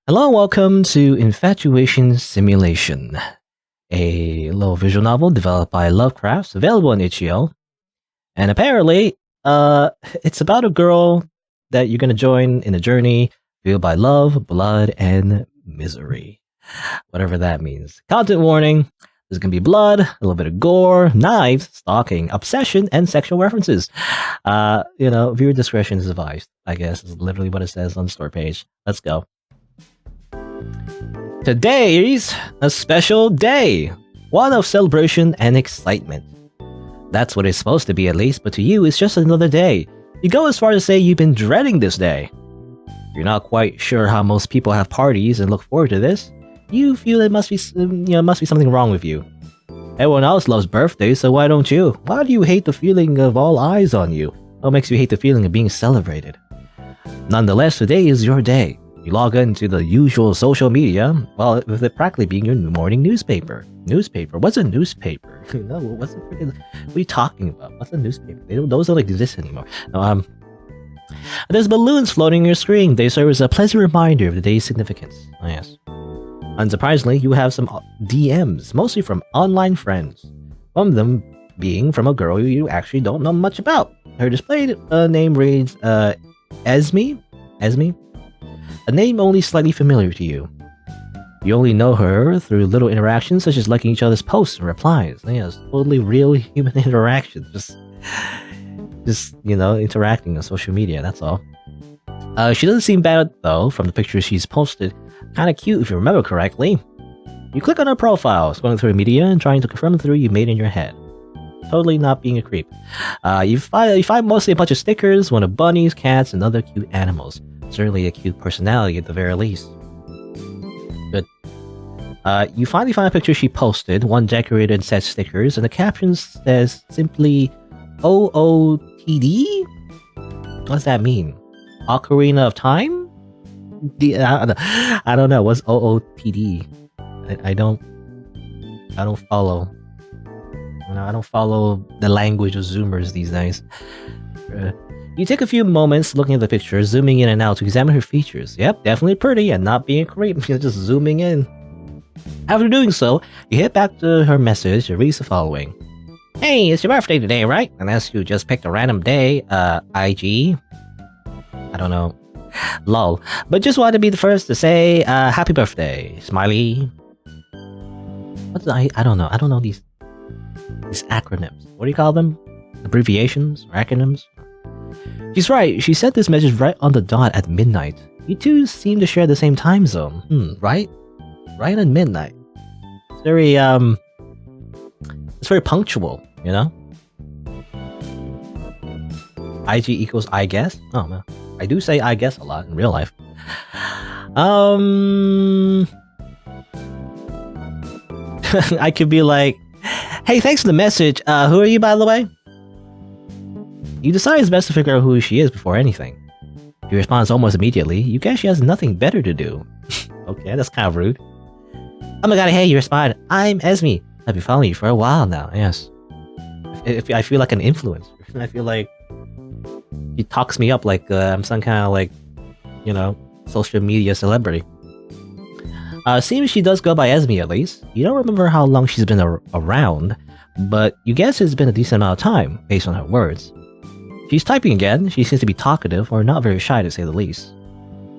Hello and welcome to Infatuation Simulation, a little visual novel developed by Lovecrafts, available on itch.io. And apparently, it's about a girl that you're going to join in a journey fueled by love, blood, and misery. Whatever that means. Content warning, there's going to be blood, a little bit of gore, knives, stalking, obsession, and sexual references. Viewer discretion is advised, I guess, is literally what it says on the store page. Let's go. Today's a special day, one of celebration and excitement. That's what it's supposed to be, at least, but to you, it's just another day. You go as far as to say you've been dreading this day. You're not quite sure how most people have parties and look forward to this. You feel it must be something wrong with you. Everyone else loves birthdays, so why don't you? Why do you hate the feeling of all eyes on you? What makes you hate the feeling of being celebrated? Nonetheless, today is your day. You log into the usual social media, well, with it practically being your morning newspaper. Newspaper? What's a newspaper? What are you talking about? What's a newspaper? Those don't exist anymore. There's balloons floating on your screen. They serve as a pleasant reminder of the day's significance. Oh, yes. Unsurprisingly, you have some DMs, mostly from online friends. One of them being from a girl you actually don't know much about. Her displayed name reads Esme? A name only slightly familiar to you. You only know her through little interactions such as liking each other's posts and replies. Yes, totally real human interactions. Just interacting on social media, that's all. She doesn't seem bad though from the pictures she's posted. Kinda cute if you remember correctly. You click on her profile, scrolling through media and trying to confirm the theory you made in your head. Totally not being a creep. You find mostly a bunch of stickers, one of bunnies, cats, and other cute animals. Certainly a cute personality at the very least. Good. You finally find a picture she posted, one decorated and set stickers, and the caption says simply OOTD? What does that mean? Ocarina of Time? I don't know. What's OOTD? I don't follow. I don't follow the language of Zoomers these days. You take a few moments looking at the picture, zooming in and out to examine her features. Yep, definitely pretty and not being a creep. You're just zooming in. After doing so, you hit back to her message and reads the following. Hey, it's your birthday today, right? Unless you just picked a random day, IG. I don't know. Lol. But just wanted to be the first to say, happy birthday, smiley. I don't know. I don't know these acronyms. What do you call them? Abbreviations or acronyms? She's right. She sent this message right on the dot at midnight. You two seem to share the same time zone. Right? Right at midnight. It's very punctual, you know? IG equals I guess? Oh, no. I do say I guess a lot in real life. I could be like, hey, thanks for the message. Who are you, by the way? You decide it's best to figure out who she is before anything. She responds almost immediately. You guess she has nothing better to do. Okay, that's kind of rude. Oh my god, hey, you respond. I'm Esme. I've been following you for a while now, yes. I feel like an influencer. I feel like she talks me up like I'm some kind of social media celebrity. Seems she does go by Esme at least. You don't remember how long she's been around, but you guess it's been a decent amount of time, based on her words. She's typing again. She seems to be talkative, or not very shy to say the least.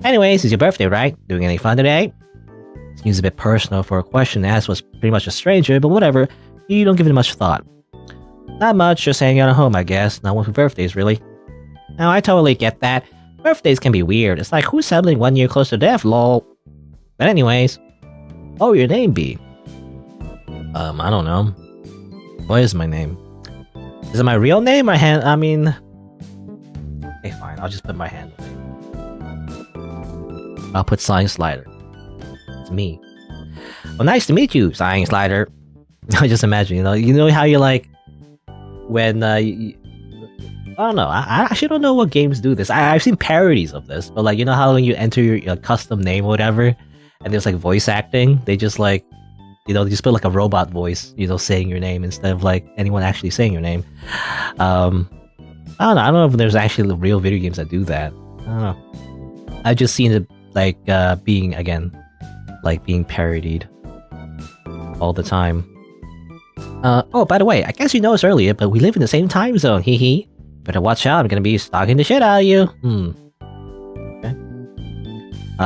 Anyways, it's your birthday, right? Doing any fun today? Seems a bit personal for a question asked was pretty much a stranger, but whatever. You don't give it much thought. Not much, just hanging out at home, I guess. Not one for birthdays, really. Now, I totally get that. Birthdays can be weird. It's like, who's celebrating 1 year close to death, lol. But anyways, what would your name be? I don't know. What is my name? Is it my real name or okay, fine. I'll just put my handle name. I'll put SighingSlider. It's me. Well, nice to meet you, SighingSlider. I just imagine, you know how you like when I don't know. I actually don't know what games do this. I've seen parodies of this, but you know how when you enter your custom name or whatever, and there's voice acting, they just they just put a robot voice, saying your name instead of anyone actually saying your name. I don't know if there's actually real video games that do that. I don't know. I've just seen it being again, like being parodied all the time. Oh, by the way, I guess you noticed earlier, but we live in the same time zone. Hee hee. Better watch out. I'm gonna be stalking the shit out of you. Okay.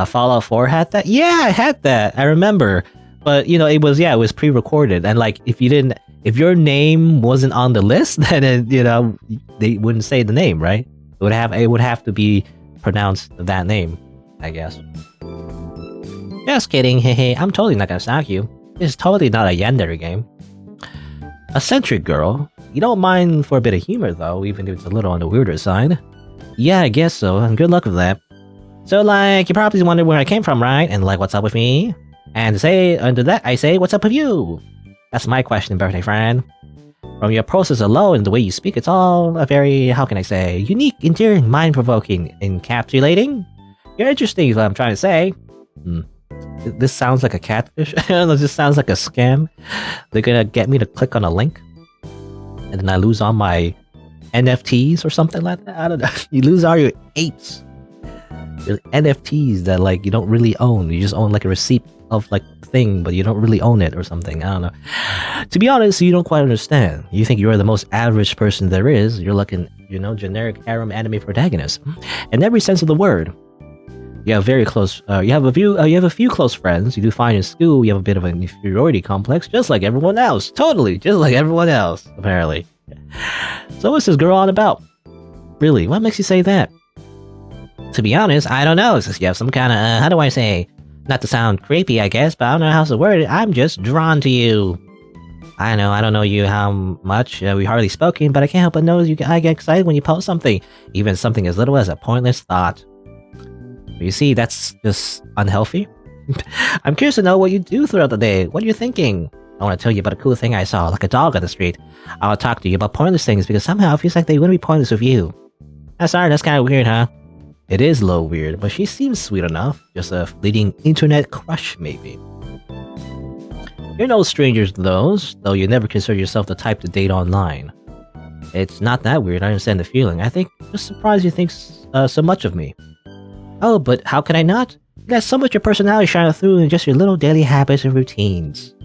Fallout 4 had that. Yeah, I had that. I remember. But you know, it was pre-recorded, and like if your name wasn't on the list, then you know they wouldn't say the name, right? It would have to be pronounced that name, I guess. Just kidding, hehe. I'm totally not gonna stalk you. This is totally not a Yandere game. Eccentric girl. You don't mind for a bit of humor though, even if it's a little on the weirder side. Yeah, I guess so, and good luck with that. So like, you probably wonder where I came from, right? And like, what's up with me? And under that, I say, what's up with you? That's my question, birthday friend. From your process alone and the way you speak, it's all a very, how can I say, unique, endearing, mind-provoking, encapsulating. You're interesting is what I'm trying to say. This sounds like a catfish. This sounds like a scam. They're gonna get me to click on a link, and then I lose all my NFTs or something like that. I don't know. You lose all your apes. Your NFTs that like you don't really own. You just own like a receipt of like thing, but you don't really own it or something. I don't know. To be honest, you don't quite understand. You think you're the most average person there is. You're like an, you know, generic harem anime protagonist. In every sense of the word. You have very close. You have a few close friends. You do fine in school. You have a bit of an inferiority complex, just like everyone else. Totally, just like everyone else. Apparently. So what's this girl on about? Really, what makes you say that? To be honest, I don't know. It's just you have some kind of how do I say? Not to sound creepy, I guess, but I don't know how to word it. I'm just drawn to you. I know, I don't know you how much. We hardly spoken, but I can't help but notice I get excited when you post something, even something as little as a pointless thought. You see, that's just unhealthy. I'm curious to know what you do throughout the day. What are you thinking? I want to tell you about a cool thing I saw, like a dog on the street. I want to talk to you about pointless things because somehow it feels like they wouldn't be pointless with you. Sorry, that's kind of weird, huh? It is a little weird, but she seems sweet enough. Just a fleeting internet crush, maybe. You're no strangers to those, though you never consider yourself the type to date online. It's not that weird, I understand the feeling. I think just surprised you think so much of me. Oh, but how can I not? You got so much of your personality shining through in just your little daily habits and routines.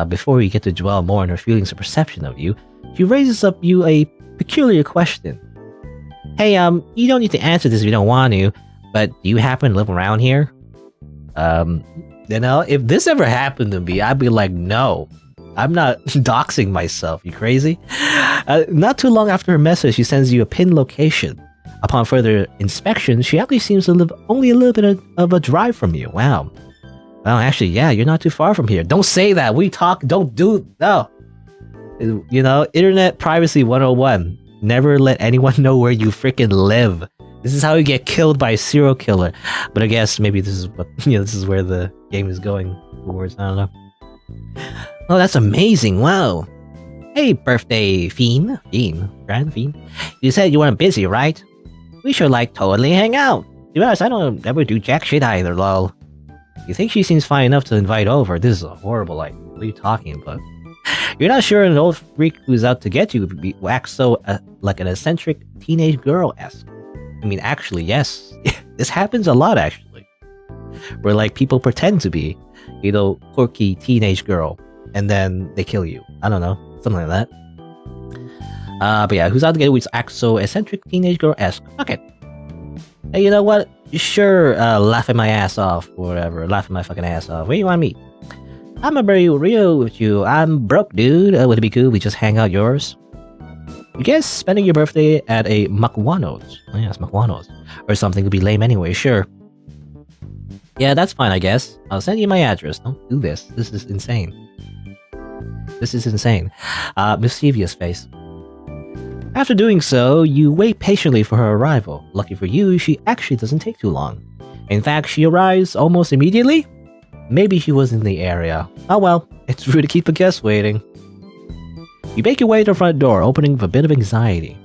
Before you get to dwell more on her feelings and perception of you, she raises up you a peculiar question. Hey, you don't need to answer this if you don't want to, but do you happen to live around here? You know, if this ever happened to me, I'd be like, no, I'm not doxing myself, you crazy? Not too long after her message, she sends you a pin location. Upon further inspection, she actually seems to live only a little bit of a drive from you. Wow. Well, actually, yeah, you're not too far from here. Don't say that. No. You know, Internet Privacy 101. Never let anyone know where you freaking live. This is how you get killed by a serial killer. But I guess maybe this is what, you know, this is where the game is going towards. I don't know. Oh, that's amazing. Wow. Hey, birthday fiend. Grand fiend. You said you weren't busy, right? We should like totally hang out. To be honest, I don't ever do jack shit either, lol. You think she seems fine enough to invite over? This is a horrible idea. What are you talking about? You're not sure an old freak who's out to get you would wax so like an eccentric teenage girl-esque. I mean, actually, yes. This happens a lot, actually. Where, like, people pretend to be, you know, quirky teenage girl, and then they kill you. I don't know. Something like that. But yeah, who's out to get you would act so eccentric teenage girl-esque. Okay. Hey, you know what? Sure, laughing my ass off, or whatever. Laughing my fucking ass off. Where you want to meet? I'm gonna be real with you. I'm broke, dude. Would it be cool if we just hang out yours? You guess spending your birthday at a Makwano's. Oh, yeah, it's Makwano's. Or something would be lame anyway, sure. Yeah, that's fine, I guess. I'll send you my address. Don't do this. This is insane. Mischievous face. After doing so, you wait patiently for her arrival. Lucky for you, she actually doesn't take too long. In fact, she arrives almost immediately. Maybe she was in the area. Oh well, it's rude to keep a guest waiting. You make your way to the front door, opening with a bit of anxiety.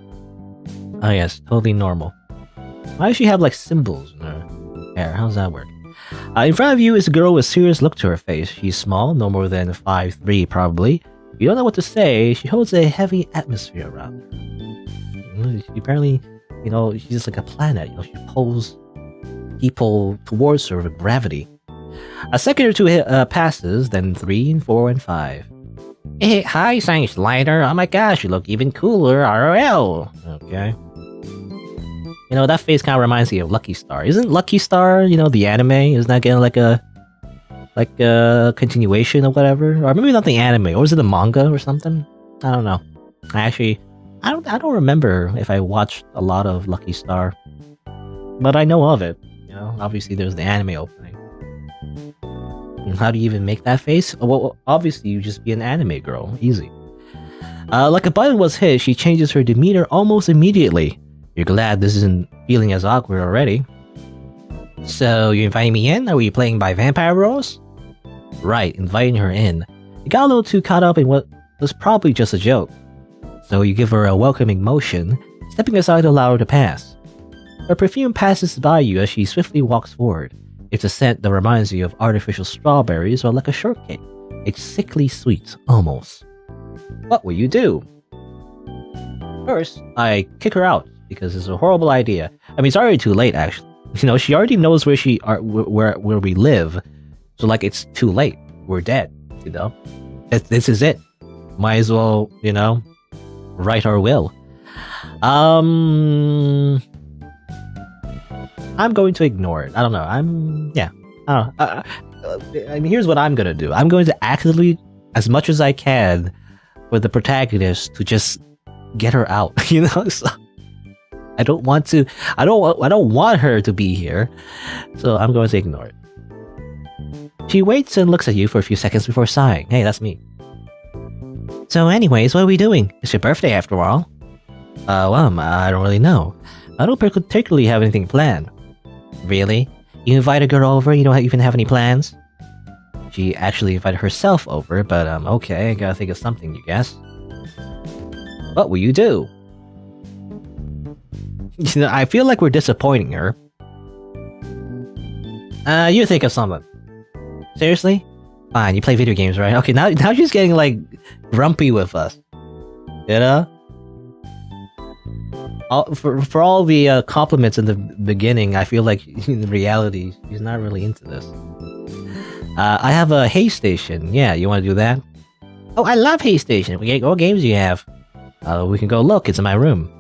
Oh yes, totally normal. Why does she have like symbols in her hair? How does that work? In front of you is a girl with a serious look to her face. She's small, no more than 5'3" probably. You don't know what to say. She holds a heavy atmosphere around her. She apparently, you know, she's just like a planet. You know, she pulls he pulled towards her with gravity. A second or two passes, then 3 and 4 and 5. Hey, hi, SighingSlider. Oh my gosh, you look even cooler, ROL. Okay. You know, that face kind of reminds me of Lucky Star. Isn't Lucky Star, you know, the anime? Isn't that getting like a continuation or whatever? Or maybe not the anime, or is it the manga or something? I don't know. I don't remember if I watched a lot of Lucky Star. But I know of it. You know, obviously there's the anime opening. And how do you even make that face? Well, obviously you just be an anime girl. Easy. Like a button was hit, she changes her demeanor almost immediately. You're glad this isn't feeling as awkward already. So, you inviting me in? Are we playing by vampire roles? Right, inviting her in. You got a little too caught up in what was probably just a joke. So you give her a welcoming motion, stepping aside to allow her to pass. Her perfume passes by you as she swiftly walks forward. It's a scent that reminds you of artificial strawberries or like a shortcake. It's sickly sweet, almost. What will you do? First, I kick her out, because it's a horrible idea. I mean, it's already too late, actually. You know, she already knows where we live. So, like, it's too late. We're dead, you know? This is it. Might as well, you know, write our will. I'm going to ignore it. I don't know. I mean, here's what I'm gonna do. I'm going to actively, as much as I can, for the protagonist to just get her out. You know, so I don't want to. I don't want her to be here. So I'm going to ignore it. She waits and looks at you for a few seconds before sighing. Hey, that's me. So, anyways, what are we doing? It's your birthday after all. Well, I don't really know. I don't particularly have anything planned. Really? You invite a girl over, you don't even have any plans? She actually invited herself over, but okay, I gotta think of something, you guess. What will you do? You know, I feel like we're disappointing her. You think of something. Seriously? Fine, you play video games, right? Okay, now she's getting, like, grumpy with us. You know? For all the compliments in the beginning, I feel like in reality, she's not really into this. I have a hay station. Yeah, you want to do that? Oh, I love hay station. What games do you have? We can go look. It's in my room.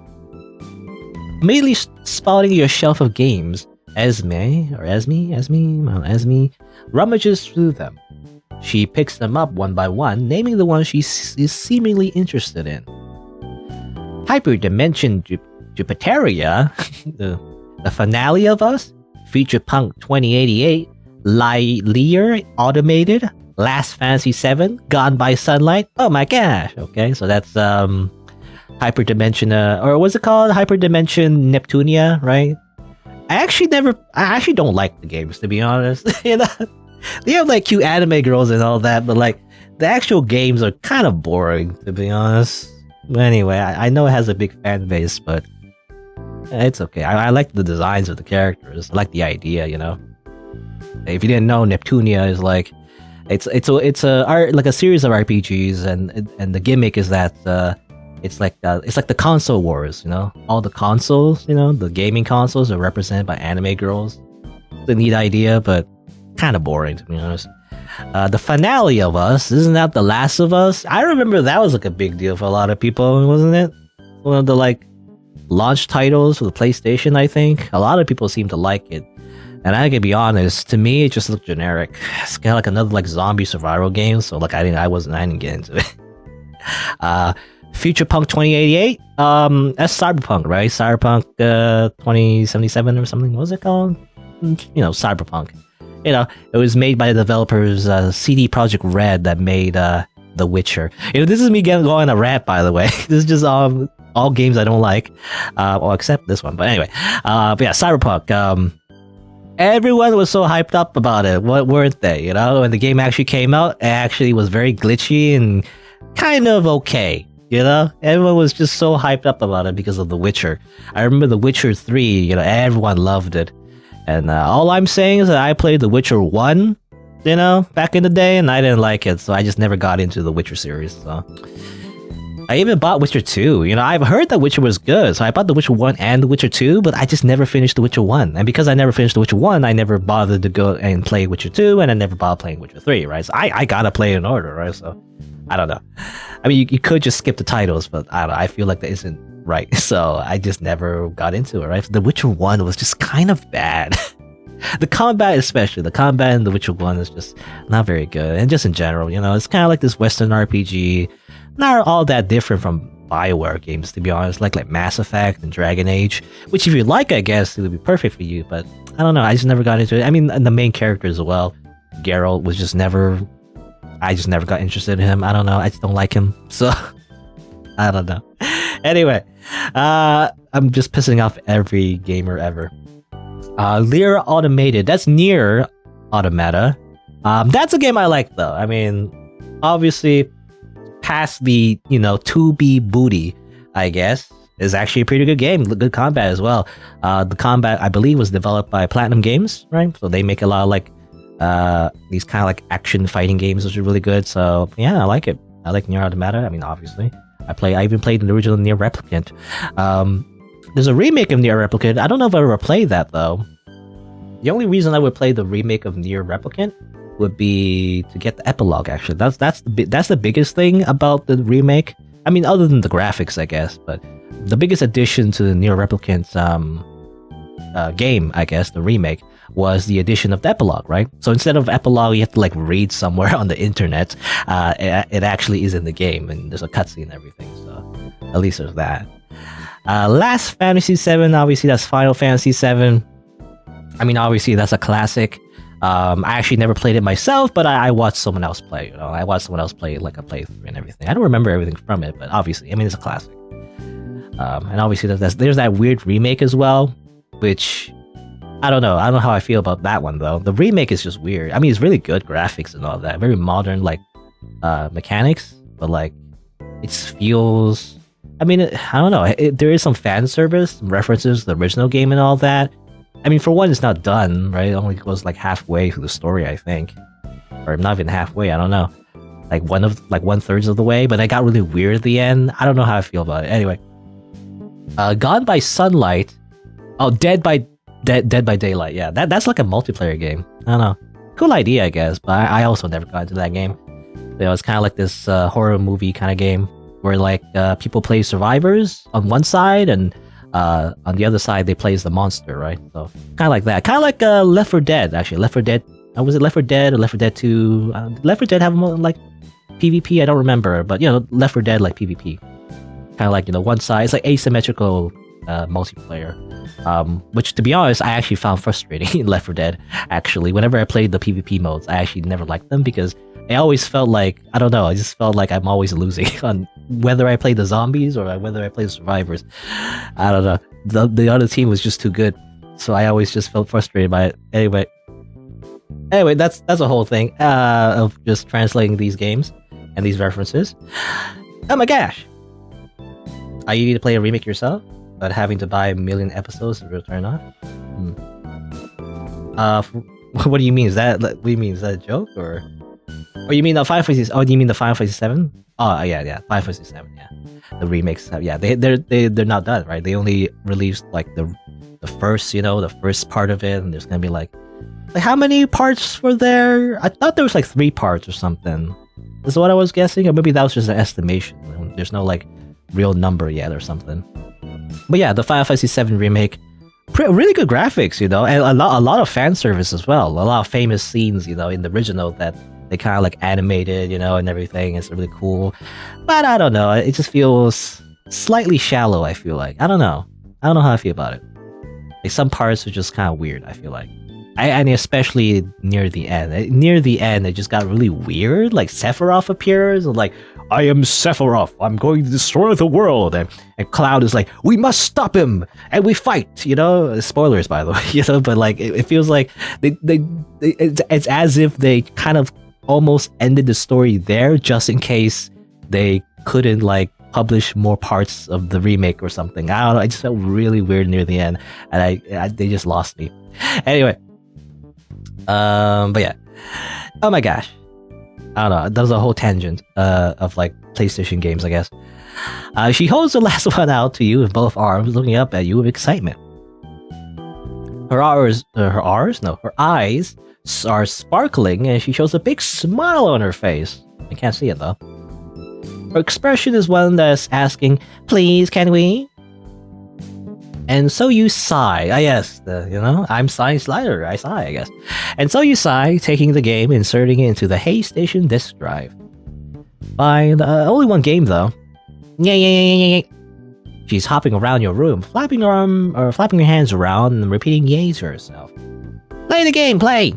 Immediately spotting your shelf of games, Esme rummages through them. She picks them up one by one, naming the one she is seemingly interested in. Hyperdimension Jupiteria, the finale of us, Future Punk 2088, Lear Automated, Last Fantasy 7, Gone by Sunlight. Oh my gosh! Okay, so that's Hyperdimension, or what's it called? Hyperdimension Neptunia, right? I actually don't like the games, to be honest. You know, they have like cute anime girls and all that, but like the actual games are kind of boring, to be honest. But anyway, I know it has a big fan base, but it's okay. I like the designs of the characters. I like the idea, you know. If you didn't know, Neptunia is like it's a series of RPGs, and the gimmick is that it's like the console wars, you know. All the consoles, you know, the gaming consoles are represented by anime girls. It's a neat idea, but kind of boring, to be honest. The finale of us, isn't that The Last of Us? I remember that was like a big deal for a lot of people, wasn't it? One of the like launch titles for the PlayStation, I think. A lot of people seem to like it. And I can be honest, to me it just looked generic. It's kind of like another like zombie survival game, so like I didn't get into it. Future Punk 2088, that's Cyberpunk, right? Cyberpunk 2077 or something. What was it called? You know, Cyberpunk. You know, it was made by the developers CD Projekt Red that made The Witcher. You know, this is me going on a rant, by the way. This is just all games I don't like, well, except this one. But anyway, but yeah, Cyberpunk. Everyone was so hyped up about it. What weren't they? You know, when the game actually came out, it actually was very glitchy and kind of okay. You know, everyone was just so hyped up about it because of The Witcher. I remember The Witcher 3. You know, everyone loved it. And all I'm saying is that I played The Witcher 1, you know, back in the day, and I didn't like it, so I just never got into the Witcher series. So, I even bought Witcher 2. You know, I've heard that Witcher was good, so I bought The Witcher 1 and The Witcher 2, but I just never finished The Witcher 1. And because I never finished The Witcher 1, I never bothered to go and play Witcher 2, and I never bothered playing Witcher 3, right? So I gotta play in order, right? So, I don't know. I mean, you could just skip the titles, but I don't know. I feel like that isn't right. So I just never got into it, right? The Witcher 1 was just kind of bad. The combat, especially the combat in The Witcher 1 is just not very good, and just in general, you know, it's kind of like this Western RPG, not all that different from BioWare games, to be honest, like Mass Effect and Dragon Age, which if you like, I guess it would be perfect for you, but I don't know, I just never got into it. I mean, and the main character as well, Geralt, was just never, I just never got interested in him. I don't know, I just don't like him, so I don't know. Anyway, I'm just pissing off every gamer ever. Lear Automated, that's Nier Automata. That's a game I like though. I mean, obviously, past the, you know, 2B booty, I guess, is actually a pretty good game. Good combat as well. The combat, I believe, was developed by Platinum Games, right? So they make a lot of like these kind of like action fighting games, which are really good. So yeah, I like it. I like Nier Automata. I mean, obviously, I even played the original Nier Replicant. There's a remake of Nier Replicant. I don't know if I ever played that though. The only reason I would play the remake of Nier Replicant would be to get the epilogue. Actually, that's the biggest thing about the remake. I mean, other than the graphics, I guess, but the biggest addition to the Nier Replicant game, I guess, the remake, was the addition of the epilogue, right? So instead of epilogue, you have to like read somewhere on the internet. It actually is in the game, and there's a cutscene and everything. So at least there's that. Last Fantasy VII, obviously that's Final Fantasy VII. I mean, obviously that's a classic. I actually never played it myself, but I watched someone else play. You know, I watched someone else play like a playthrough and everything. I don't remember everything from it, but obviously, I mean, it's a classic. And obviously, there's that weird remake as well, which I don't know. I don't know how I feel about that one though. The remake is just weird. I mean, it's really good graphics and all that, very modern like mechanics, but like it just feels. I mean, I don't know. There is some fan service, some references to the original game and all that. I mean, for one, it's not done, right? It only goes like halfway through the story, I think, or not even halfway. I don't know, like 1/3 of the way. But it got really weird at the end. I don't know how I feel about it. Anyway, Gone by Sunlight. Oh, Dead by Daylight. Yeah, that's like a multiplayer game. I don't know. Cool idea, I guess. But I also never got into that game. You know, it's kind of like this horror movie kind of game where like people play survivors on one side and on the other side they play as the monster, right? So kind of like that, kind of like Left 4 Dead. Actually, Left 4 Dead, was it Left 4 Dead or Left 4 Dead 2? Left 4 Dead have more like PvP, I don't remember, but you know, Left 4 Dead like PvP, kind of like, you know, one side, it's like asymmetrical multiplayer, which to be honest I actually found frustrating in Left 4 Dead. Actually, whenever I played the PvP modes, I actually never liked them because I always felt like, I don't know, I just felt like I'm always losing on whether I play the zombies or whether I play the survivors. I don't know. The other team was just too good, so I always just felt frustrated by it. Anyway, that's a whole thing of just translating these games and these references. Oh my gosh! Are you need to play a remake yourself, but having to buy 1 million episodes to return off? What do you mean? Is that what do you mean? Is that a joke or? Oh, you mean the Final Fantasy? Oh, do you mean the Final Fantasy 7? Oh, yeah, Final Fantasy 7. Yeah, the remakes. They're not done, right? They only released like the first, you know, the first part of it, and there's gonna be like how many parts were there? I thought there was like 3 parts or something. Is what I was guessing, or maybe that was just an estimation. There's no like real number yet or something. But yeah, the Final Fantasy 7 remake. Really good graphics, you know, and a lot of fan service as well. A lot of famous scenes, you know, in the original that they kind of like animated, you know, and everything. It's really cool. But I don't know. It just feels slightly shallow, I feel like. I don't know how I feel about it. Like some parts are just kind of weird, I feel like. And especially near the end. Near the end, it just got really weird. Like Sephiroth appears and like, I am Sephiroth. I'm going to destroy the world. And Cloud is like, we must stop him. And we fight, you know? Spoilers, by the way, you know? But like, it feels like it's as if they kind of almost ended the story there just in case they couldn't like publish more parts of the remake or something. I don't know. I just felt really weird near the end, and they just lost me. Anyway, but yeah. Oh my gosh. I don't know. That was a whole tangent of like PlayStation games, I guess. She holds the last one out to you with both arms, looking up at you with excitement. Her eyes are sparkling, and she shows a big smile on her face. I can't see it though. Her expression is one that's asking, "Please, can we?" And so you sigh. Ah, yes, I'm SighingSlider. I sigh, I guess. And so you sigh, taking the game, inserting it into the Hay Station disk drive. By only one game though. Yay. She's hopping around your room, flapping her hands around and repeating yay to herself. Play the game, play!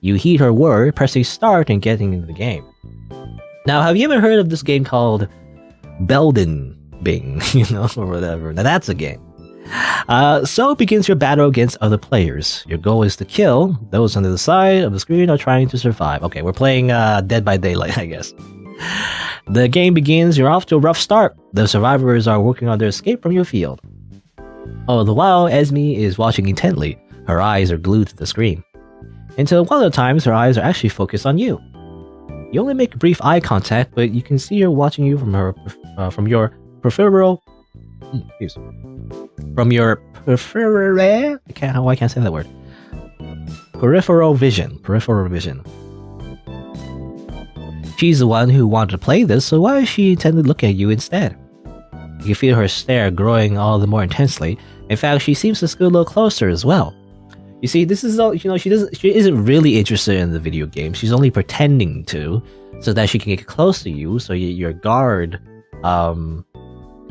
You heed her word, pressing start and getting into the game. Now, have you ever heard of this game called Belden Bing, or whatever? Now that's a game. So begins your battle against other players. Your goal is to kill those on the side of the screen are trying to survive. Okay, we're playing Dead by Daylight, I guess. The game begins, you're off to a rough start. The survivors are working on their escape from your field. All the while, Esme is watching intently. Her eyes are glued to the screen. Until one of the times, her eyes are actually focused on you. You only make brief eye contact, but you can see her watching you from your peripheral. From your peripheral. I can't say that word. Peripheral vision. She's the one who wanted to play this, so why is she intended to look at you instead? You feel her stare growing all the more intensely. In fact, she seems to scoot a little closer as well. You see, this is all, she isn't really interested in the video game. She's only pretending to, so that she can get close to you, so your guard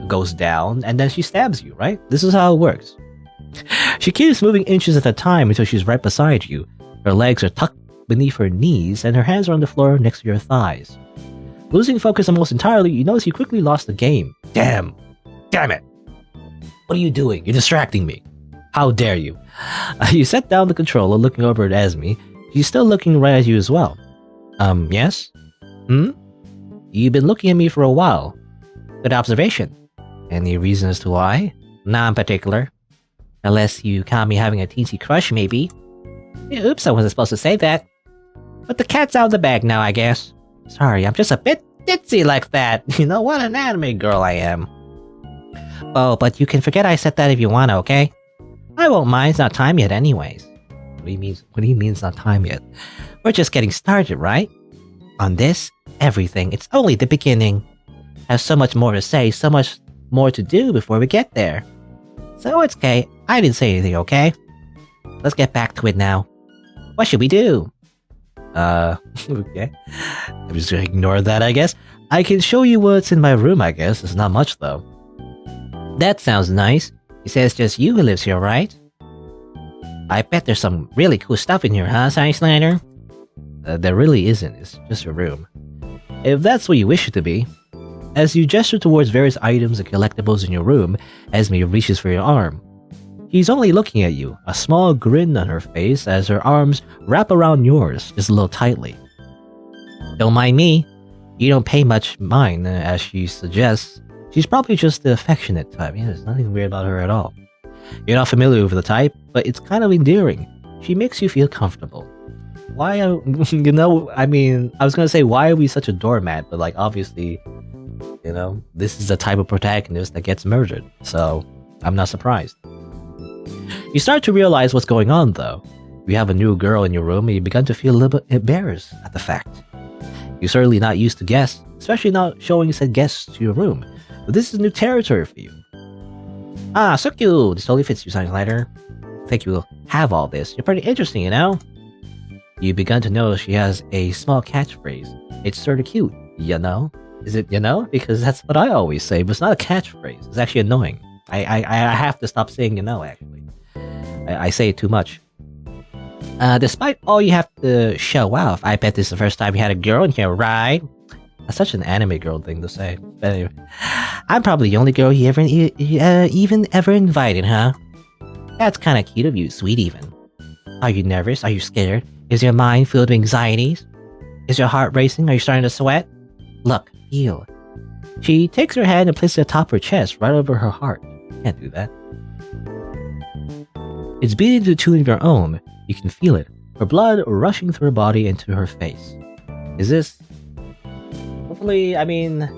goes down, and then she stabs you, right? This is how it works. She keeps moving inches at a time until she's right beside you. Her legs are tucked beneath her knees, and her hands are on the floor next to your thighs. Losing focus almost entirely, you notice you quickly lost the game. Damn it! What are you doing? You're distracting me. How dare you? You set down the controller, looking over at Esme. She's still looking right at you as well. Yes? You've been looking at me for a while. Good observation. Any reason as to why? None particular. Unless you caught me having a teensy crush, maybe. Oops, I wasn't supposed to say that. But the cat's out of the bag now, I guess. Sorry, I'm just a bit ditzy like that. What an anime girl I am. Oh, but you can forget I said that if you want to, okay? I won't mind, it's not time yet anyways. What do you mean it's not time yet? We're just getting started, right? On this, everything, it's only the beginning. I have so much more to say, so much more to do before we get there. So it's okay, I didn't say anything, okay? Let's get back to it now. What should we do? Okay. I'm just gonna ignore that, I guess. I can show you what's in my room, I guess. It's not much, though. That sounds nice. You say it's just you who lives here, right? I bet there's some really cool stuff in here, huh, SighingSlider? There really isn't. It's just your room. If that's what you wish it to be. As you gesture towards various items and collectibles in your room, Esme reaches for your arm. She's only looking at you, a small grin on her face as her arms wrap around yours just a little tightly. Don't mind me. You don't pay much mind, as she suggests. She's probably just the affectionate type. There's nothing weird about her at all. You're not familiar with the type, but it's kind of endearing. She makes you feel comfortable. Why I was gonna say, why are we such a doormat? But obviously, this is the type of protagonist that gets murdered. So, I'm not surprised. You start to realize what's going on, though. You have a new girl in your room, and you begin to feel a little bit embarrassed at the fact. You're certainly not used to guests, especially not showing said guests to your room. But this is new territory for you. Ah, so cute! This totally fits you, SighingSlider. I think you'll have all this. You're pretty interesting, You begun to notice she has a small catchphrase. It's sort of cute, Is it, Because that's what I always say, but it's not a catchphrase. It's actually annoying. I have to stop saying actually. I say it too much. Despite all you have to show off, I bet this is the first time you had a girl in here, right? That's such an anime girl thing to say. But anyway, I'm probably the only girl you even ever invited, huh? That's kind of cute of you, sweet even. Are you nervous? Are you scared? Is your mind filled with anxieties? Is your heart racing? Are you starting to sweat? Look, feel. She takes her hand and places it atop her chest, right over her heart. Can't do that. It's beating to the tune of your own. You can feel it. Her blood rushing through her body into her face. Is this... Hopefully, I mean...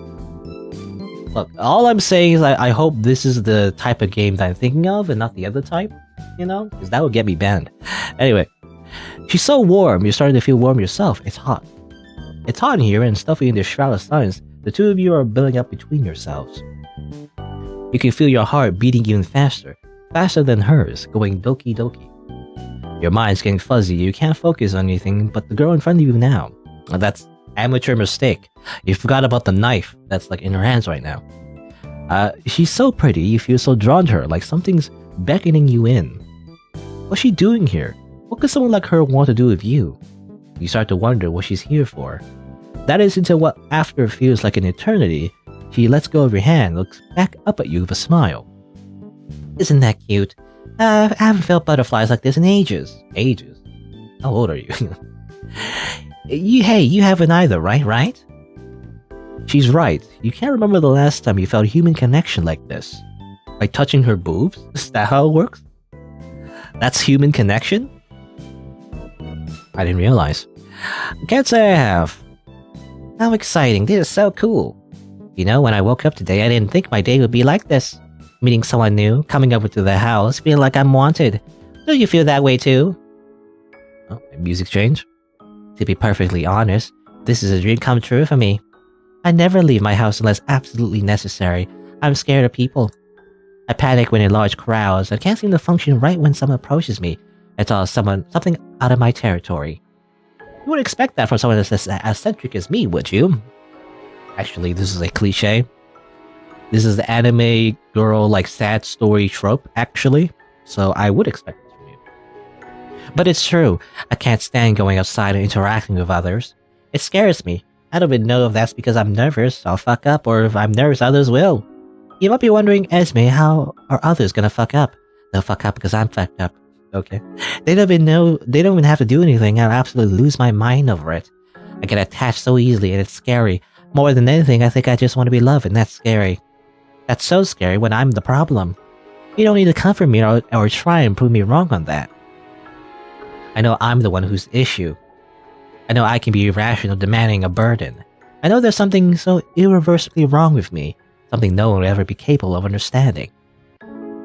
Look, all I'm saying is I hope this is the type of game that I'm thinking of and not the other type, you know? Because that would get me banned. Anyway, she's so warm, you're starting to feel warm yourself. It's hot. It's hot in here, and stuffing in this shroud of silence, the two of you are building up between yourselves. You can feel your heart beating even faster, faster than hers, going doki doki. Your mind's getting fuzzy, you can't focus on anything but the girl in front of you now. That's amateur mistake. You forgot about the knife that's like in her hands right now. She's so pretty, you feel so drawn to her, like something's beckoning you in. What's she doing here? What could someone like her want to do with you? You start to wonder what she's here for. That is until what after feels like an eternity, she lets go of your hand, looks back up at you with a smile. Isn't that cute? I haven't felt butterflies like this in ages. Ages? How old are you? You haven't either, right? She's right. You can't remember the last time you felt human connection like this. By touching her boobs? Is that how it works? That's human connection? I didn't realize. I can't say I have. How exciting. This is so cool. You know, when I woke up today, I didn't think my day would be like this. Meeting someone new, coming over to their house, feeling like I'm wanted. Do you feel that way too? Oh, music change? To be perfectly honest, this is a dream come true for me. I never leave my house unless absolutely necessary. I'm scared of people. I panic when in large crowds and can't seem to function right when someone approaches me. It's all something out of my territory. You wouldn't expect that from someone as eccentric as me, would you? Actually, this is a cliche. This is the anime girl like sad story trope, actually. So I would expect this from you. But it's true. I can't stand going outside and interacting with others. It scares me. I don't even know if that's because I'm nervous, I'll fuck up, or if I'm nervous, others will. You might be wondering, Esme, how are others gonna fuck up? They'll fuck up because I'm fucked up. Okay. They don't even have to do anything, I'll absolutely lose my mind over it. I get attached so easily and it's scary. More than anything, I think I just want to be loved, and that's scary. That's so scary when I'm the problem. You don't need to comfort me or try and prove me wrong on that. I know I'm the one who's the issue. I know I can be irrational, demanding a burden. I know there's something so irreversibly wrong with me, something no one will ever be capable of understanding.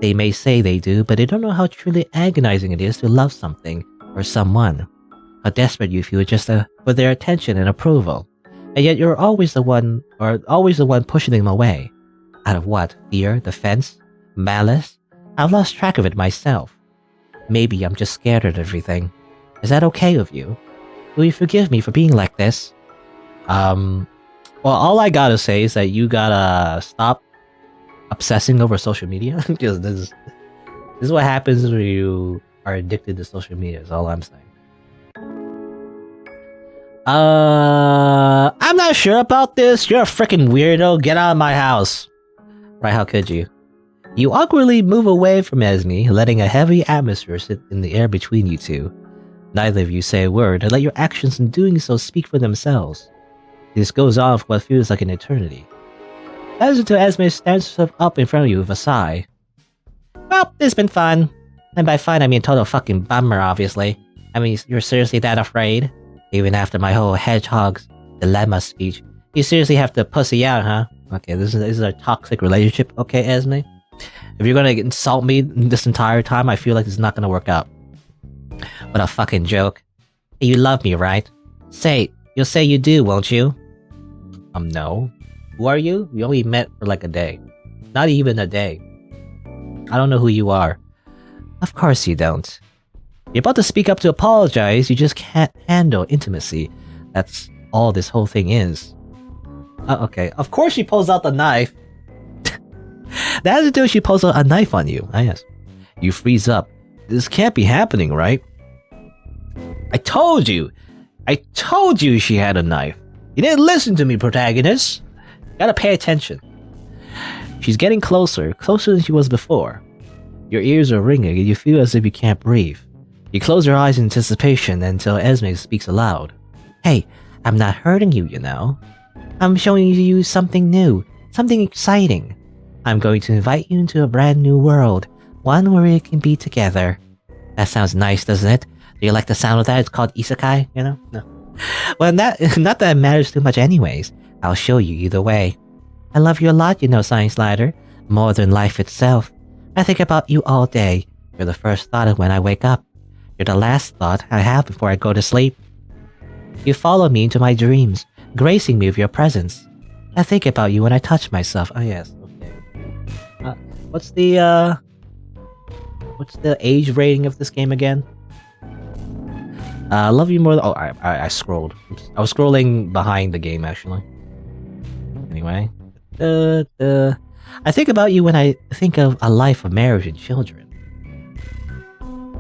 They may say they do, but they don't know how truly agonizing it is to love something or someone. How desperate you feel just for their attention and approval. And yet you're always the one pushing them away. Out of what? Fear? Defense? Malice? I've lost track of it myself. Maybe I'm just scared of everything. Is that okay with you? Will you forgive me for being like this? Well, all I gotta say is that you gotta stop obsessing over social media. Because this is what happens when you are addicted to social media, is all I'm saying. I'm not sure about this. You're a freaking weirdo. Get out of my house. Right, how could you? You awkwardly move away from Esme, letting a heavy atmosphere sit in the air between you two. Neither of you say a word and let your actions in doing so speak for themselves. This goes on for what feels like an eternity. As until Esme stands herself up in front of you with a sigh. Well, it's been fun. And by fun, I mean total fucking bummer, obviously. I mean, you're seriously that afraid? Even after my whole hedgehog's dilemma speech, you seriously have to pussy out, huh? Okay, this is a toxic relationship, okay, Esme? If you're gonna insult me this entire time, I feel like this is not gonna work out. What a fucking joke. Hey, you love me, right? Say it. You'll say you do, won't you? No. Who are you? We only met for like a day. Not even a day. I don't know who you are. Of course you don't. You're about to speak up to apologize, you just can't handle intimacy. That's all this whole thing is. Okay. Of course she pulls out the knife. That's until she pulls out a knife on you. Yes. You freeze up. This can't be happening, right? I told you she had a knife. You didn't listen to me, protagonist. Gotta pay attention. She's getting closer than she was before. Your ears are ringing and you feel as if you can't breathe. You close your eyes in anticipation until Esme speaks aloud. Hey, I'm not hurting you, you know. I'm showing you something new, something exciting. I'm going to invite you into a brand new world, one where we can be together. That sounds nice, doesn't it? Do you like the sound of that? It's called isekai, you know? No. Well, not that it matters too much anyways. I'll show you either way. I love you a lot, you know, SighingSlider. More than life itself. I think about you all day. You're the first thought of when I wake up. You're the last thought I have before I go to sleep. You follow me into my dreams, gracing me with your presence. I think about you when I touch myself. Oh yes, okay. What's the age rating of this game again? Love you more. Oh, I scrolled. Oops. I was scrolling behind the game actually. Anyway, I think about you when I think of a life of marriage and children.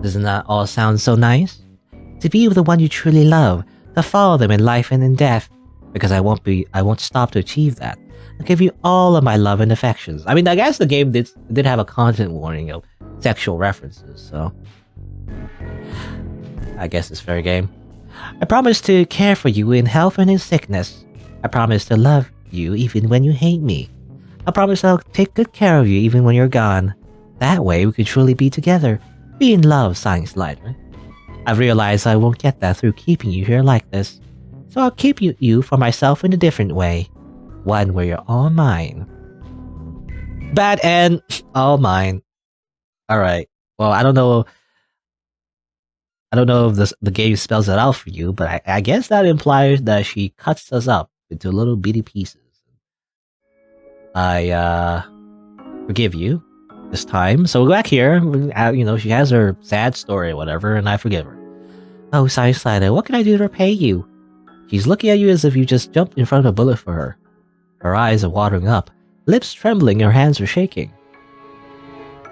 Doesn't that all sound so nice? To be with the one you truly love, to follow them in life and in death. Because I won't stop to achieve that. I'll give you all of my love and affections. I mean, I guess the game did have a content warning of sexual references, so I guess it's fair game. I promise to care for you in health and in sickness. I promise to love you even when you hate me. I promise I'll take good care of you even when you're gone. That way we could truly be together. Be in love, SighingSlider. I've realized I won't get that through keeping you here like this. So I'll keep you for myself in a different way. One where you're all mine. Bad end. All mine. Alright. Well, I don't know if the game spells it out for you, but I guess that implies that she cuts us up into little bitty pieces. I forgive you this time. So we're back here. You know, she has her sad story or whatever, and I forgive her. Oh, SighingSlider, what can I do to repay you? She's looking at you as if you just jumped in front of a bullet for her. Her eyes are watering up, lips trembling, her hands are shaking.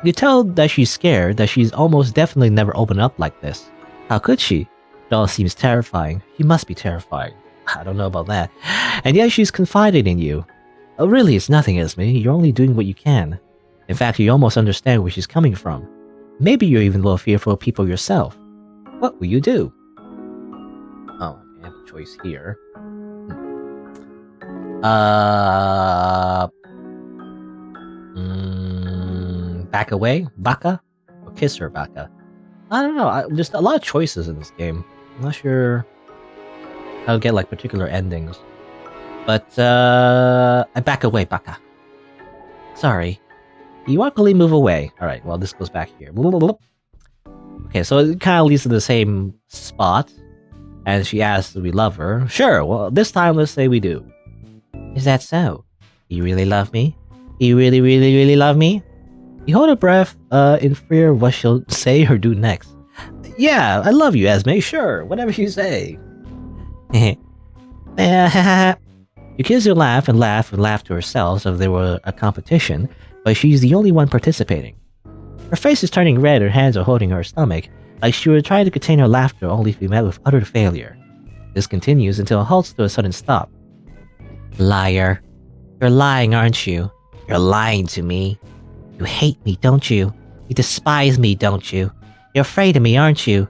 You tell that she's scared, that she's almost definitely never opened up like this. How could she? It all seems terrifying. She must be terrifying. I don't know about that. And yet she's confiding in you. Oh, really, it's nothing, Esme. You're only doing what you can. In fact, you almost understand where she's coming from. Maybe you're even a little fearful of people yourself. What will you do? Oh, I have a choice here. Back away? Baka? Or kiss her, Baka? I don't know. Just a lot of choices in this game. I'm not sure how to get like particular endings. But I back away, Baka. Sorry. You awkwardly move away. Alright, well this goes back here. Okay, so it kind of leads to the same spot. And she asks if we love her. Sure, well this time let's say we do. Is that so? You really love me? You really, really, really love me? You hold her breath, in fear of what she'll say or do next. Yeah, I love you, Esme, sure, whatever you say. You kids will laugh and laugh and laugh to herself as if there were a competition, but she's the only one participating. Her face is turning red, her hands are holding her stomach, like she were trying to contain her laughter only to be met with utter failure. This continues until it halts to a sudden stop. Liar. You're lying, aren't you? You're lying to me. You hate me, don't you? You despise me, don't you? You're afraid of me, aren't you?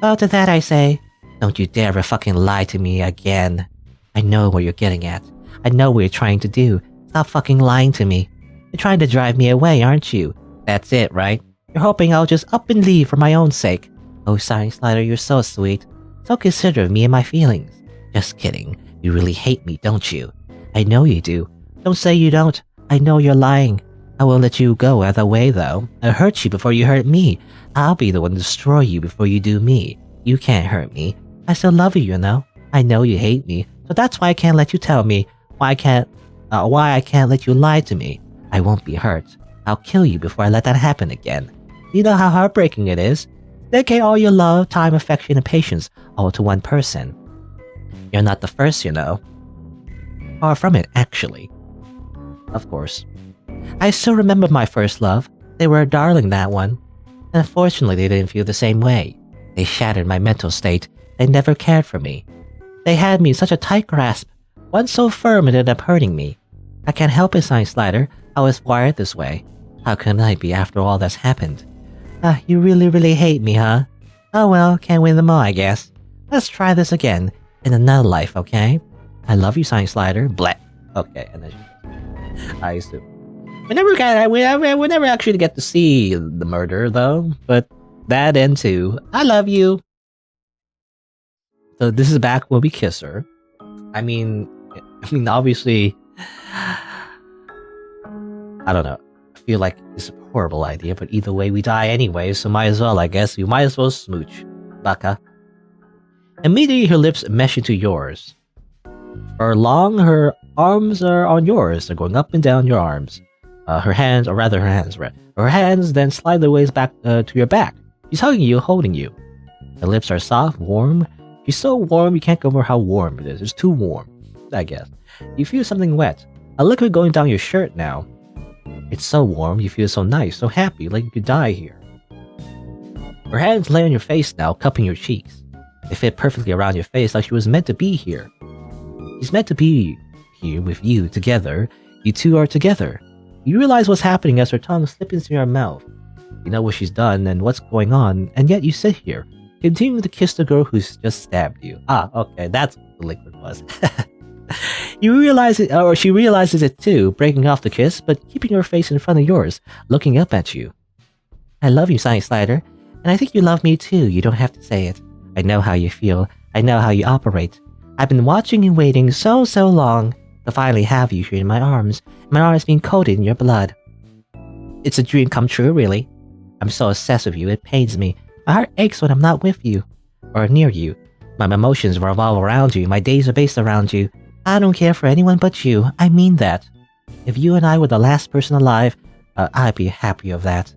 Well, to that I say, don't you dare ever fucking lie to me again. I know what you're getting at. I know what you're trying to do. Stop fucking lying to me. You're trying to drive me away, aren't you? That's it, right? You're hoping I'll just up and leave for my own sake. Oh, SighingSlider, you're so sweet. So considerate of me and my feelings. Just kidding. You really hate me, don't you? I know you do. Don't say you don't. I know you're lying. I won't let you go either way, though. I'll hurt you before you hurt me. I'll be the one to destroy you before you do me. You can't hurt me. I still love you, you know. I know you hate me, so that's why I can't let you tell me why I can't let you lie to me. I won't be hurt. I'll kill you before I let that happen again. You know how heartbreaking it is? Dedicate all your love, time, affection, and patience all to one person. You're not the first, you know. Far from it, actually. Of course. I still remember my first love. They were a darling, that one. And unfortunately, they didn't feel the same way. They shattered my mental state. They never cared for me. They had me in such a tight grasp. One so firm it ended up hurting me. I can't help it, SighingSlider. I was wired this way. How can I be after all that's happened? You really, really hate me, huh? Oh well, can't win them all, I guess. Let's try this again. In another life, okay? I love you, SighingSlider. Bleh. Okay, and then I used to... we never actually get to see the murder, though. But that end too. I love you. So this is back when we kiss her. I mean, obviously, I don't know. I feel like it's a horrible idea, but either way, we die anyway, so might as well, I guess. We might as well smooch. Baka. Immediately, her lips mesh into yours. Her arms are on yours. They're going up and down your arms. Her hands then slide their ways back to your back. She's hugging you, holding you. Her lips are soft, warm. She's so warm, you can't go over how warm it is. It's too warm, I guess. You feel something wet. A liquid going down your shirt now. It's so warm, you feel so nice, so happy, like you could die here. Her hands lay on your face now, cupping your cheeks. They fit perfectly around your face like she was meant to be here. She's meant to be here with you, together. You two are together. You realize what's happening as her tongue slips into your mouth. You know what she's done and what's going on, and yet you sit here, continuing to kiss the girl who's just stabbed you. Ah, okay, that's what the liquid was. You realize it, or she realizes it too, breaking off the kiss, but keeping her face in front of yours, looking up at you. I love you, SighingSlider, and I think you love me too. You don't have to say it. I know how you feel. I know how you operate. I've been watching and waiting so long to finally have you here in my arms being coated in your blood. It's a dream come true, really. I'm so obsessed with you, it pains me. My heart aches when I'm not with you, or near you. My emotions revolve around you, my days are based around you. I don't care for anyone but you, I mean that. If you and I were the last person alive, I'd be happy of that.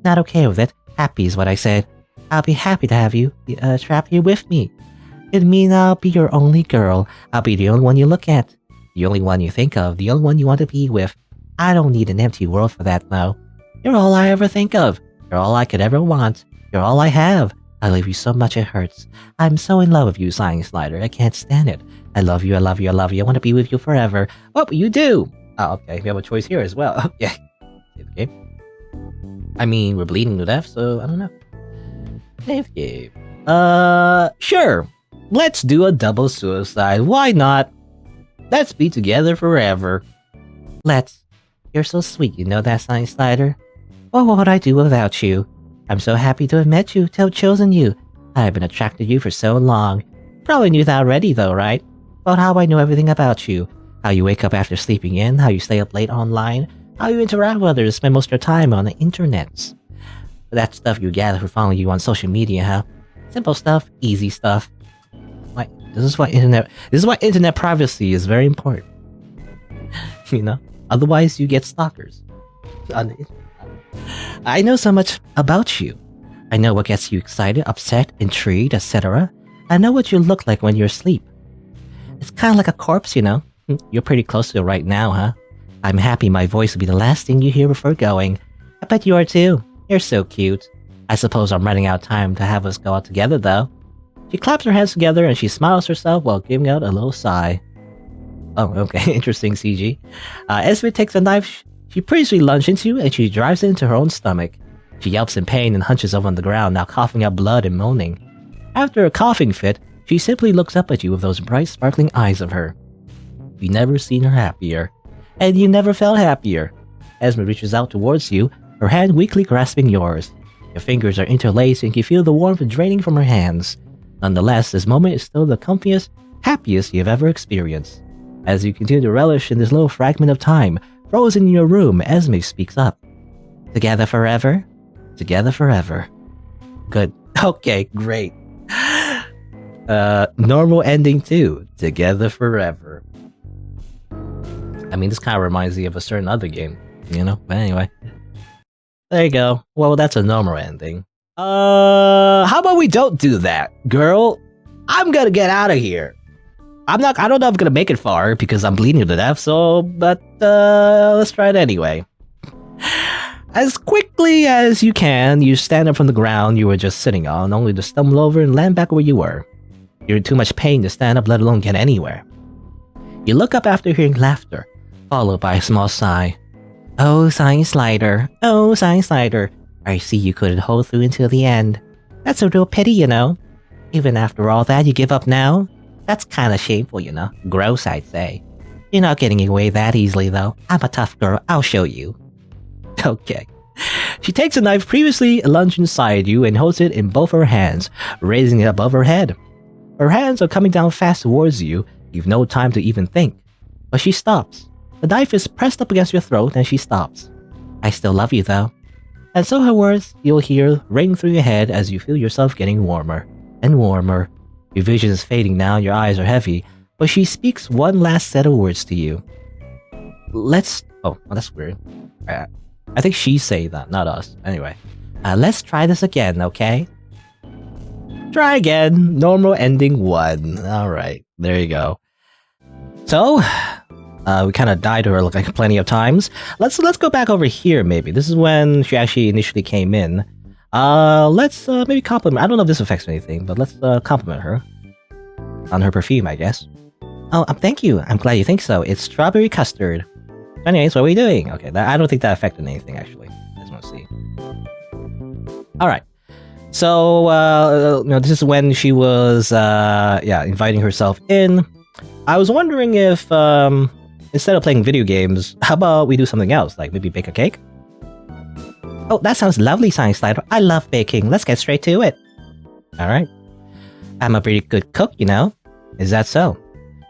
Not okay with it, happy is what I said. I'll be happy to have you trapped here with me. It'd mean I'll be your only girl. I'll be the only one you look at. The only one you think of. The only one you want to be with. I don't need an empty world for that, though. You're all I ever think of. You're all I could ever want. You're all I have. I love you so much it hurts. I'm so in love with you, SighingSlider. I can't stand it. I love you, I love you, I love you. I want to be with you forever. Oh, you do! Oh, okay. We have a choice here as well. Okay. Okay. I mean, we're bleeding to death, so I don't know. Save game. Sure. Let's do a double suicide. Why not? Let's be together forever. Let's. You're so sweet, you know that, SighingSlider? What would I do without you? I'm so happy to have met you, to have chosen you. I've been attracted to you for so long. Probably knew that already, though, right? About how I know everything about you. How you wake up after sleeping in, how you stay up late online, how you interact with others, spend most of your time on the internets. That stuff you gather from following you on social media, huh? Simple stuff, easy stuff. This is why internet privacy is very important. You know? Otherwise you get stalkers. I know so much about you. I know what gets you excited, upset, intrigued, etc. I know what you look like when you're asleep. It's kind of like a corpse, you know? You're pretty close to it right now, huh? I'm happy my voice will be the last thing you hear before going. I bet you are too. You're so cute. I suppose I'm running out of time to have us go out together, though. She claps her hands together and she smiles herself while giving out a little sigh. Oh, okay. Interesting CG. Esme takes a knife she previously lunged into and she drives it into her own stomach. She yelps in pain and hunches over on the ground, now coughing up blood and moaning. After a coughing fit, she simply looks up at you with those bright, sparkling eyes of her. You've never seen her happier. And you never felt happier. Esme reaches out towards you, her hand weakly grasping yours. Your fingers are interlaced and you feel the warmth draining from her hands. Nonetheless, this moment is still the comfiest, happiest you've ever experienced. As you continue to relish in this little fragment of time, frozen in your room, Esme speaks up. Together forever? Together forever. Good. Okay, great. Normal ending too. Together forever. I mean, this kind of reminds me of a certain other game, you know? But anyway. There you go. Well, that's a normal ending. How about we don't do that, girl? I'm gonna get out of here. I don't know if I'm gonna make it far because I'm bleeding to death, but let's try it anyway. As quickly as you can, you stand up from the ground you were just sitting on, only to stumble over and land back where you were. You're in too much pain to stand up, let alone get anywhere. You look up after hearing laughter, followed by a small sigh. Oh, SighingSlider. Oh, SighingSlider. I see you couldn't hold through until the end. That's a real pity, you know. Even after all that, you give up now? That's kinda shameful, you know. Gross, I'd say. You're not getting away that easily, though. I'm a tough girl. I'll show you. Okay. She takes a knife previously lunged inside you and holds it in both her hands, raising it above her head. Her hands are coming down fast towards you. You've no time to even think. But she stops. The knife is pressed up against your throat and she stops. I still love you though. And so her words you'll hear ring through your head as you feel yourself getting warmer and warmer. Your vision is fading now, your eyes are heavy, but she speaks one last set of words to you. Oh, that's weird. I think she's saying that, not us. Anyway, let's try this again, okay? Try again. Normal ending 1. Alright, there you go. So, we kind of died to her like plenty of times. Let's go back over here maybe. This is when she actually initially came in. Let's maybe compliment. I don't know if this affects anything, but let's compliment her on her perfume, I guess. Oh, thank you. I'm glad you think so. It's strawberry custard. Anyways, what are we doing? Okay, I don't think that affected anything actually. I just want to see. All right. So, this is when she was, inviting herself in. I was wondering if, instead of playing video games, how about we do something else, like maybe bake a cake? Oh, that sounds lovely, SighingSlider. I love baking. Let's get straight to it. Alright. I'm a pretty good cook, you know. Is that so?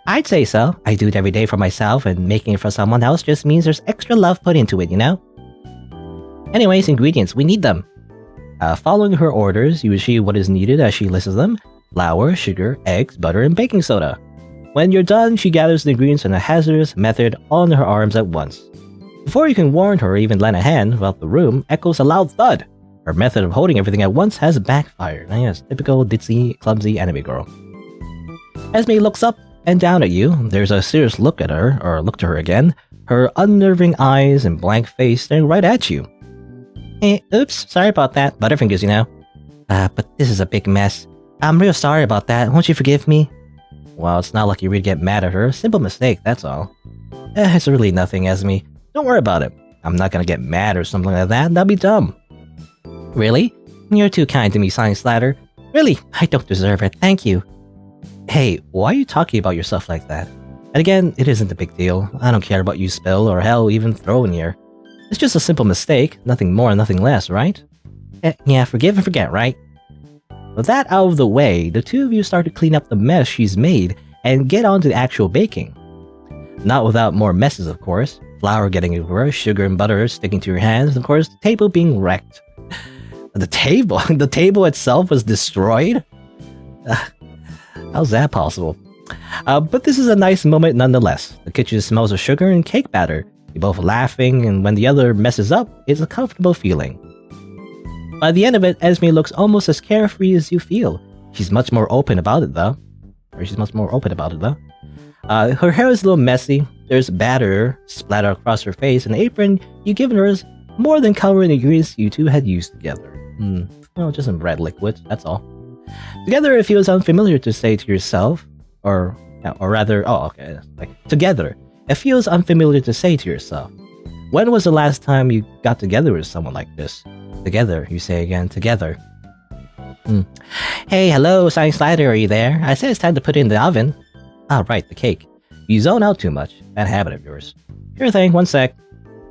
I'd say so. I do it every day for myself, and making it for someone else just means there's extra love put into it, you know? Anyways, ingredients. We need them. Following her orders, you see what is needed as she lists them. Flour, sugar, eggs, butter, and baking soda. When you're done, she gathers the ingredients in a hazardous method on her arms at once. Before you can warn her or even lend a hand, throughout the room echoes a loud thud. Her method of holding everything at once has backfired. Yes, typical ditzy, clumsy anime girl. Esme looks up and down at you. There's a serious look at her, or look to her again. Her unnerving eyes and blank face staring right at you. Oops, sorry about that. Butterfingers, you know. But this is a big mess. I'm real sorry about that. Won't you forgive me? Well, it's not like you really get mad at her. Simple mistake, that's all. It's really nothing, Esme. Don't worry about it. I'm not gonna get mad or something like that. That'd be dumb. Really? You're too kind to me, SighingSlider. Really, I don't deserve it. Thank you. Hey, why are you talking about yourself like that? And again, it isn't a big deal. I don't care about you spill or hell even throw in here. It's just a simple mistake. Nothing more, nothing less, right? Yeah, forgive and forget, right? With that out of the way, the two of you start to clean up the mess she's made and get on to the actual baking. Not without more messes, of course. Flour getting everywhere, sugar and butter sticking to your hands, and of course, the table being wrecked. The table? The table itself was destroyed? How's that possible? But this is a nice moment nonetheless. The kitchen smells of sugar and cake batter. You're both laughing, and when the other messes up, it's a comfortable feeling. By the end of it, Esme looks almost as carefree as you feel. She's much more open about it, though. Her hair is a little messy. There's batter splattered across her face, and the apron you've given her is more than covering the ingredients you two had used together. Just some red liquid, that's all. Together, it feels unfamiliar to say to yourself, together, it feels unfamiliar to say to yourself. When was the last time you got together with someone like this? Together, you say again, together. Hey, hello, SighingSlider, are you there? I said it's time to put it in the oven. Ah, right, the cake. You zone out too much. Bad habit of yours. Sure thing, one sec.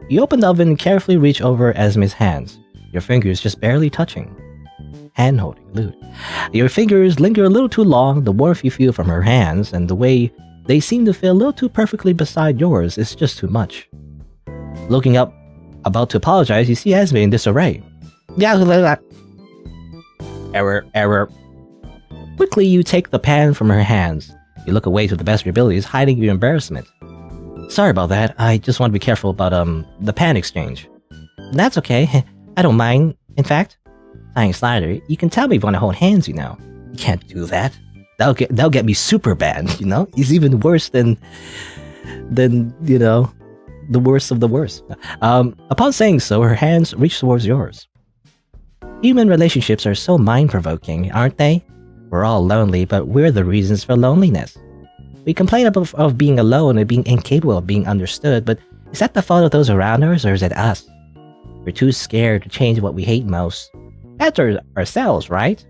You open the oven and carefully reach over Esme's hands. Your fingers just barely touching. Hand holding, lewd. Your fingers linger a little too long. The warmth you feel from her hands and the way they seem to fit a little too perfectly beside yours is just too much. Looking up, about to apologize, you see Esme in disarray. Error. Quickly, you take the pan from her hands. You look away to the best of your abilities, hiding your embarrassment. Sorry about that. I just want to be careful about the pan exchange. That's okay. I don't mind. In fact, SighingSlider, you can tell me if you want to hold hands, you know. You can't do that. That'll get me super banned, you know? He's even worse than you know, the worst of the worst. Upon saying so, her hands reach towards yours. Human relationships are so mind-provoking, aren't they? We're all lonely, but we're the reasons for loneliness. We complain of being alone and being incapable of being understood, but is that the fault of those around us, or is it us? We're too scared to change what we hate most. That's ourselves, right?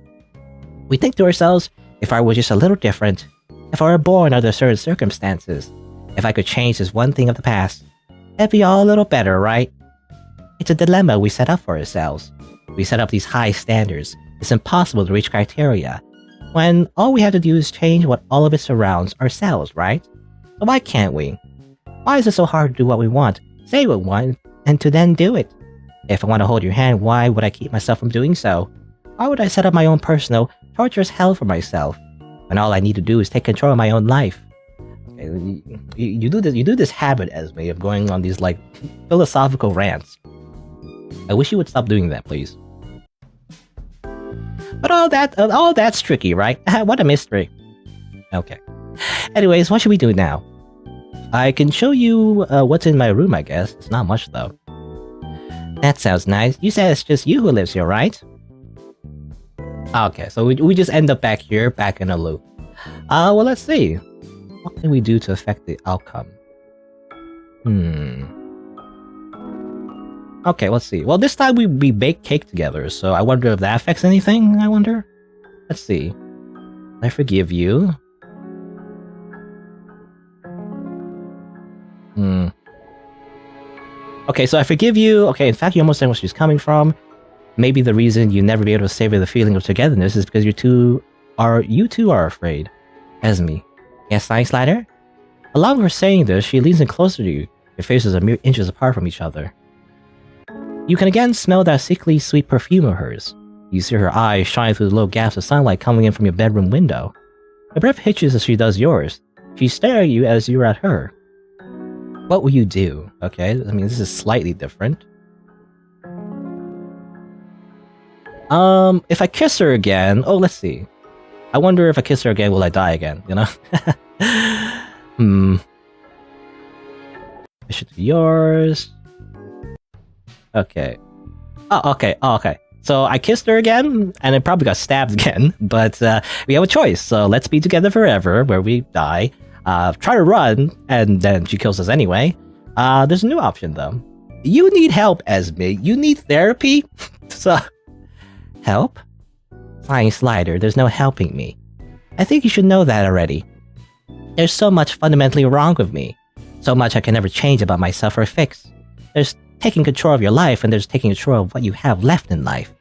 We think to ourselves, if I were just a little different, if I were born under certain circumstances, if I could change this one thing of the past, it'd be all a little better, right? It's a dilemma we set up for ourselves. We set up these high standards. It's impossible to reach criteria. when all we have to do is change what all of it surrounds ourselves, right? So why can't we? Why is it so hard to do what we want, say what we want, and to then do it? If I want to hold your hand, why would I keep myself from doing so? Why would I set up my own personal, torturous hell for myself, when all I need to do is take control of my own life? Okay, you do this habit, Esme, of going on these, like, philosophical rants. I wish you would stop doing that, please. But all that's tricky, right? What a mystery. Okay. Anyways, what should we do now? I can show you what's in my room, I guess. It's not much, though. That sounds nice. You said it's just you who lives here, right? Okay, so we just end up back here, back in a loop. Well, let's see. What can we do to affect the outcome? Okay, let's see. Well, this time we bake cake together, so I wonder if that affects anything, I wonder? Let's see. I forgive you. Okay, so I forgive you. Okay, in fact, you almost know where she's coming from. Maybe the reason you never be able to savor the feeling of togetherness is because you two are afraid. Esme. Yes, SighingSlider? Along with her saying this, she leans in closer to you. Your faces are mere inches apart from each other. You can again smell that sickly sweet perfume of hers. You see her eyes shine through the little gaps of sunlight coming in from your bedroom window. Her breath hitches as she does yours. She stares at you as you are at her. What will you do? Okay, I mean, this is slightly different. If I kiss her again... Oh, let's see. I wonder if I kiss her again, will I die again, you know? It should be yours. Okay. Oh, okay. So I kissed her again, and I probably got stabbed again, but we have a choice. So let's be together forever, where we die. Try to run, and then she kills us anyway. There's a new option, though. You need help, Esme. You need therapy? So... Help? SighingSlider, there's no helping me. I think you should know that already. There's so much fundamentally wrong with me. So much I can never change about myself or fix. There's taking control of your life, and there's taking control of what you have left in life.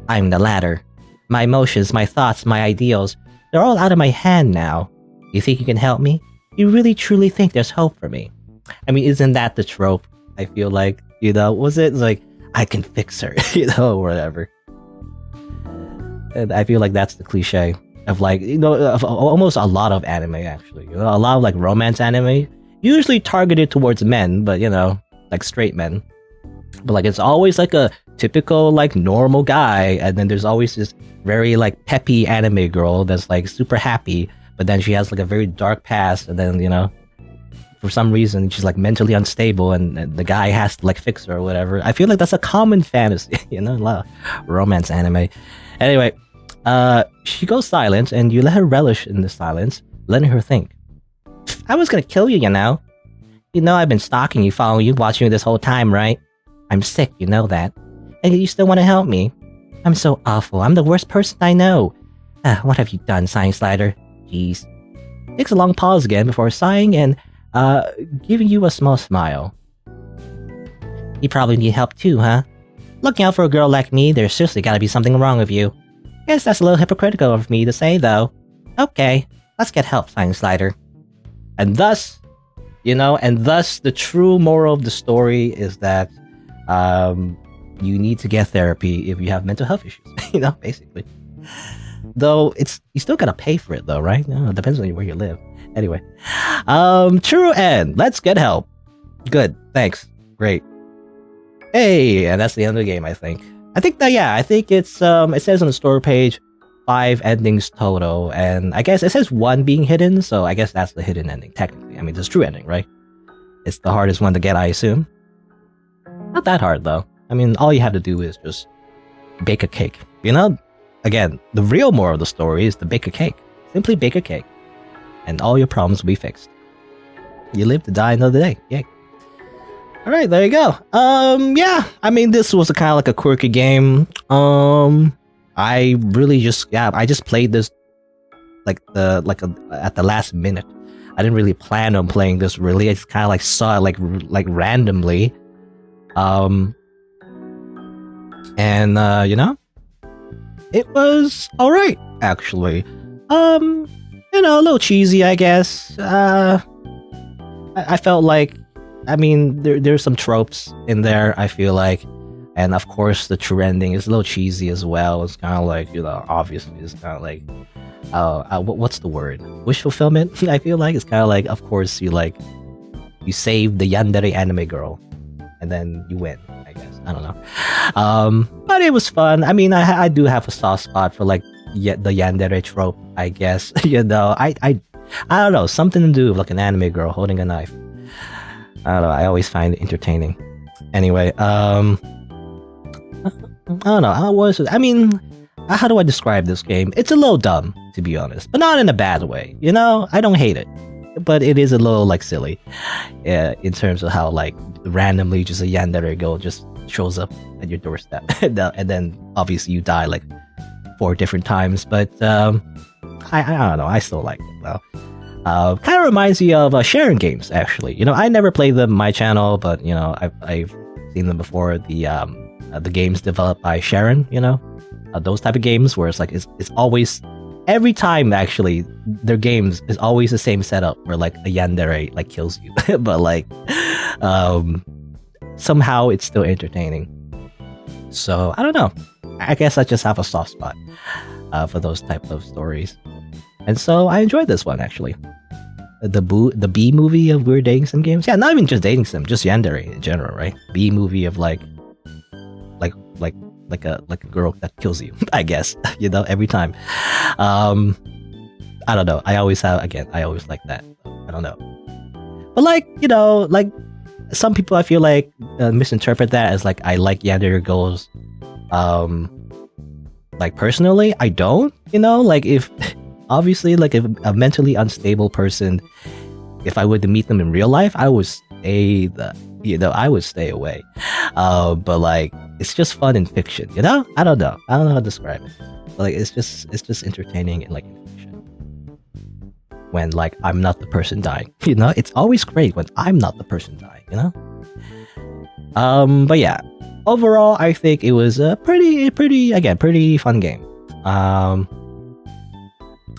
I'm the latter. My emotions, my thoughts, my ideals, they're all out of my hand now. You think you can help me? You really truly think there's hope for me? I mean, isn't that the trope? I feel like, you know, was it like, I can fix her, you know, or whatever. And I feel like that's the cliche of, like, you know, of almost a lot of anime, actually. You know, a lot of, like, romance anime, usually targeted towards men, but, you know, like straight men. But, like, it's always like a typical, like, normal guy, and then there's always this very, like, peppy anime girl that's, like, super happy, but then she has, like, a very dark past, and then, you know, for some reason she's, like, mentally unstable, and the guy has to, like, fix her or whatever. I feel like that's a common fantasy, you know, a lot of romance anime. Anyway, she goes silent, and you let her relish in the silence, letting her think. I was gonna kill you, you know. You know I've been stalking you, following you, watching you this whole time, right? I'm sick, you know that. And you still want to help me? I'm so awful. I'm the worst person I know. What have you done, SighingSlider? Jeez. Takes a long pause again before sighing and, giving you a small smile. You probably need help too, huh? Looking out for a girl like me, there's seriously gotta be something wrong with you. Guess that's a little hypocritical of me to say, though. Okay, let's get help, SighingSlider. And thus, you know, the true moral of the story is that, you need to get therapy if you have mental health issues, you know, basically. Though, you still gotta pay for it, though, right? It depends on where you live. Anyway. True end. Let's get help. Good, thanks. Great. Hey, and that's the end of the game, I think. I think it's, it says on the store page, 5 endings total, and I guess it says 1 being hidden, so I guess that's the hidden ending, technically. I mean, it's a true ending, right? It's the hardest one to get, I assume. Not that hard, though. I mean, all you have to do is just bake a cake. You know? Again, the real moral of the story is to bake a cake. Simply bake a cake. And all your problems will be fixed. You live to die another day. Yay. Alright, there you go. Yeah. I mean, this was kind of like a quirky game. I really I just played this at the last minute. I didn't really plan on playing this really. I just kind of like saw it like randomly. And you know, it was alright, actually. A little cheesy, I guess. I felt like, I mean, there's some tropes in there, I feel like. And of course, the true ending is a little cheesy as well. It's kind of like, obviously, it's kind of like, what's the word? Wish fulfillment, I feel like. It's kind of like, of course, you save the Yandere anime girl, and then you win, I guess. I don't know. But it was fun. I mean, I do have a soft spot for, like, the Yandere trope, I guess. I don't know, something to do with like an anime girl holding a knife. I don't know, I always find it entertaining. Anyway, I don't know, how do I describe this game? It's a little dumb, to be honest, but not in a bad way. I don't hate it, but it is a little like silly, in terms of how like randomly just a Yandere girl just shows up at your doorstep, and then obviously you die like 4 different times. But I don't know, I still like it though. Kind of reminds me of Sharon games, actually. I never played them on my channel, but I've seen them before. The games developed by Sharon, those type of games where it's like it's always, every time actually their games is always the same setup where like a Yandere like kills you, but like somehow it's still entertaining. So I don't know, I guess I just have a soft spot for those type of stories. And so I enjoyed this one, actually. The B movie of weird dating sim games. Yeah, not even just dating sim, just Yandere in general, right? B movie of like a girl that kills you, I guess. Every time. I don't know. I always like that. I don't know. But like some people I feel like misinterpret that as like I like Yandere girls. Like personally, I don't. Like if obviously, like if a mentally unstable person, if I were to meet them in real life, I would stay I would stay away. But like it's just fun in fiction, I don't know how to describe it. But, like it's just entertaining in like in fiction. When like I'm not the person dying, it's always great when I'm not the person dying, But yeah, overall, I think it was a pretty fun game.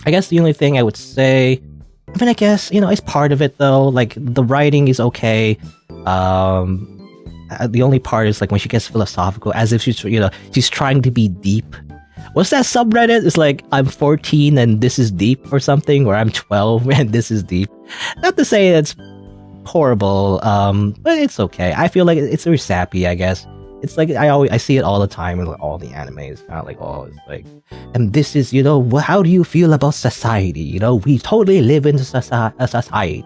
I guess the only thing I would say, I guess, it's part of it though. Like the writing is okay. The only part is like when she gets philosophical, as if she's trying to be deep. What's that subreddit? It's like I'm 14 and this is deep or something, or I'm 12 and this is deep. Not to say it's horrible, but it's okay. I feel like it's very sappy, I guess. It's like I see it all the time in like, all the animes. Kind of like, it's like, and this is, how do you feel about society? We totally live in a society.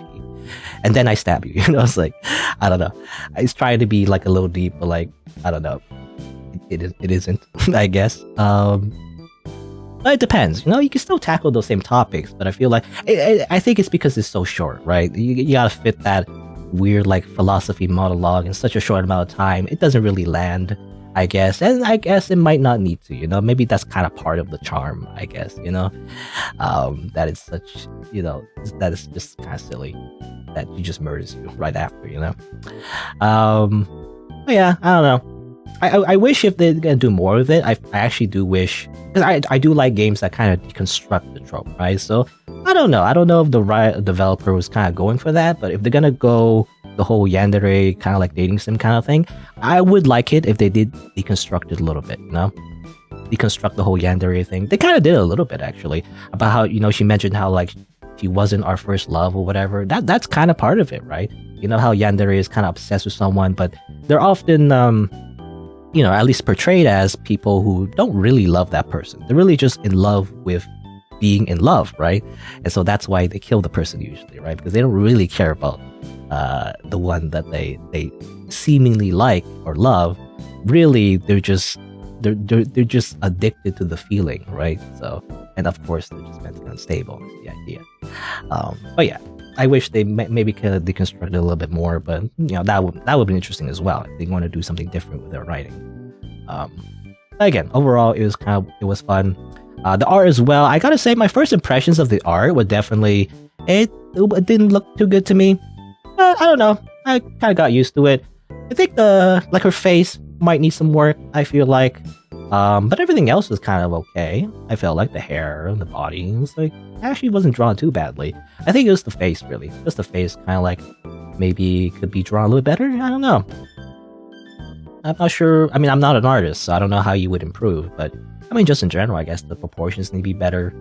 And then I stab you. It's like, I don't know. It's trying to be like a little deep, but like, I don't know. It isn't, I guess. But it depends. You can still tackle those same topics, but I feel like I think it's because it's so short, right? You gotta fit that weird like philosophy monologue in such a short amount of time. It doesn't really land, I guess, and I guess it might not need to. Maybe that's kind of part of the charm, I guess. That it's such, that is just kind of silly that he just murders you right after. But yeah, I don't know. I wish if they're gonna do more of it. I actually do wish, because I do like games that kind of deconstruct the trope, right? So I don't know if the developer was kind of going for that, but if they're gonna go the whole Yandere kind of like dating sim kind of thing, I would like it if they did deconstruct it a little bit, deconstruct the whole Yandere thing. They kind of did a little bit actually, about how she mentioned how like she wasn't our first love or whatever. That's kind of part of it, right? How Yandere is kind of obsessed with someone, but they're often at least portrayed as people who don't really love that person. They're really just in love with being in love, right? And so that's why they kill the person usually, right? Because they don't really care about the one that they seemingly like or love. Really, they're just addicted to the feeling, right? So, and of course, they're just mentally unstable. Is the idea. But yeah, I wish they maybe could deconstruct it a little bit more, but that would be interesting as well if they want to do something different with their writing. Again, overall, it was fun. The art as well. I gotta say, my first impressions of the art were definitely it didn't look too good to me. I don't know. I kind of got used to it. I think her face might need some work. I feel like But everything else was kind of okay. I felt like the hair and the body was like actually wasn't drawn too badly. I think it was the face really. Just the face kind of like maybe could be drawn a little better. I don't know. I'm not sure. I mean, I'm not an artist, so I don't know how you would improve. But I mean, just in general, I guess the proportions need to be better.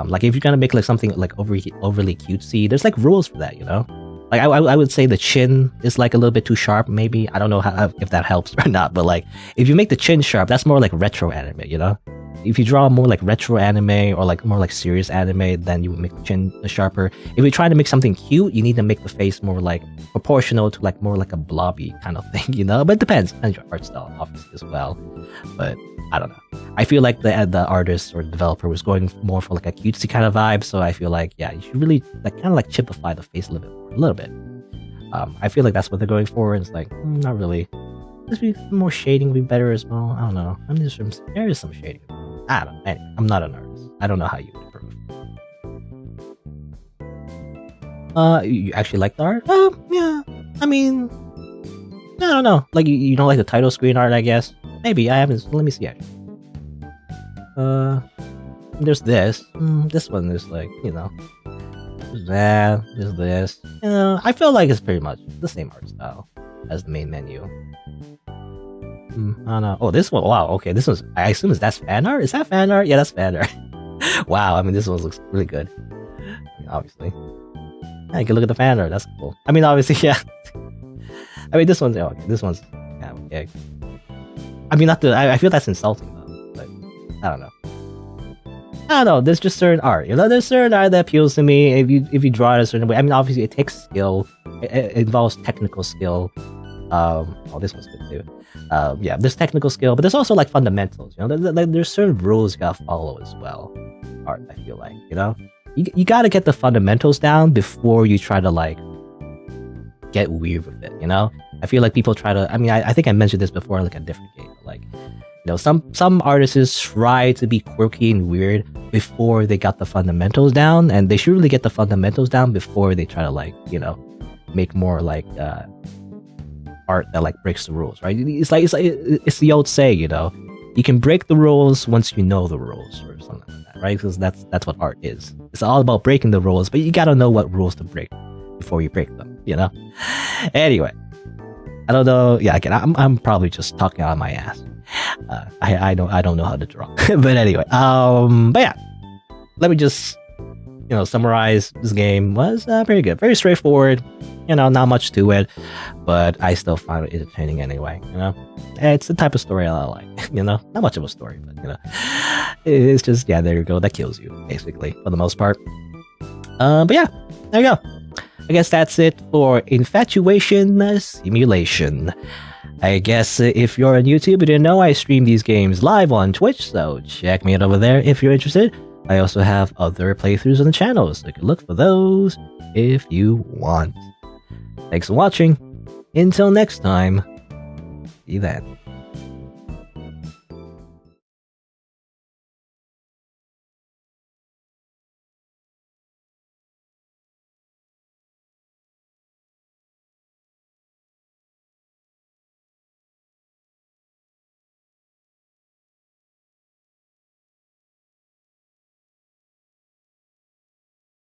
Like if you're gonna make like something like overly cutesy, there's like rules for that, you know. Like I would say the chin is like a little bit too sharp. Maybe I don't know if that helps or not. But like if you make the chin sharp, that's more like retro anime, you know. If you draw more like retro anime or like more like serious anime, then you would make the chin sharper. If you're trying to make something cute, you need to make the face more like proportional to like more like a blobby kind of thing, you know. But it depends on your art style, obviously, as well. But I don't know. I feel like the artist or developer was going more for like a cutesy kind of vibe. So I feel like yeah, you should really like kind of like chipify the face a little bit more, a little bit. I feel like that's what they're going for. And it's like not really. Just be more shading would be better as well. I don't know. I mean, there is some shading. I don't know. Anyway, I'm not an artist. I don't know how you would improve. You actually like the art? Yeah. I mean, I don't know. Like you don't like the title screen art, I guess. Maybe I haven't. Let me see. Actually. There's this. This one is like you know. There's that. There's this. You know, I feel like it's pretty much the same art style as the main menu. I don't know. Oh, this one. Wow. Okay, this one's. I assume that's fan art. Is that fan art? Yeah, that's fan art. Wow. I mean, this one looks really good. I mean, obviously. Yeah, you can look at the fan art. That's cool. I mean, obviously, yeah. I mean, this one's. Oh, okay, this one's. Yeah. Okay. I mean, not the. I feel that's insulting though. But I don't know. I don't know. There's just certain art. You know, there's certain art that appeals to me. If you draw it a certain way. I mean, obviously, it takes skill. It involves technical skill. Oh, this one's good too. Yeah, there's technical skill, but there's also like fundamentals. You know, there's certain rules you gotta follow as well. Art, I feel like, you know, you gotta get the fundamentals down before you try to like get weird with it. You know, I feel like people try to. I mean, I think I mentioned this before, like a different game. Like, you know, some artists try to be quirky and weird before they got the fundamentals down, and they should really get the fundamentals down before they try to like, you know, make more like art that like breaks the rules, right? It's the old saying, you know, you can break the rules once you know the rules or something like that, right? Because that's what art is. It's all about breaking the rules, but you gotta know what rules to break before you break them, you know. Anyway, I don't know. Yeah, again, I'm probably just talking out of my ass. I don't know how to draw, but anyway, but yeah, let me just summarize. This game was very good, very straightforward. You know, not much to it, but I still find it entertaining anyway. You know, it's the type of story I like. You know, not much of a story, but you know, it's just there you go. That kills you basically for the most part. But yeah, there you go. I guess that's it for Infatuation Simulation. I guess if you're on YouTube, you didn't know I stream these games live on Twitch, so check me out over there if you're interested. I also have other playthroughs on the channel, so you can look for those if you want. Thanks for watching. Until next time, see you then.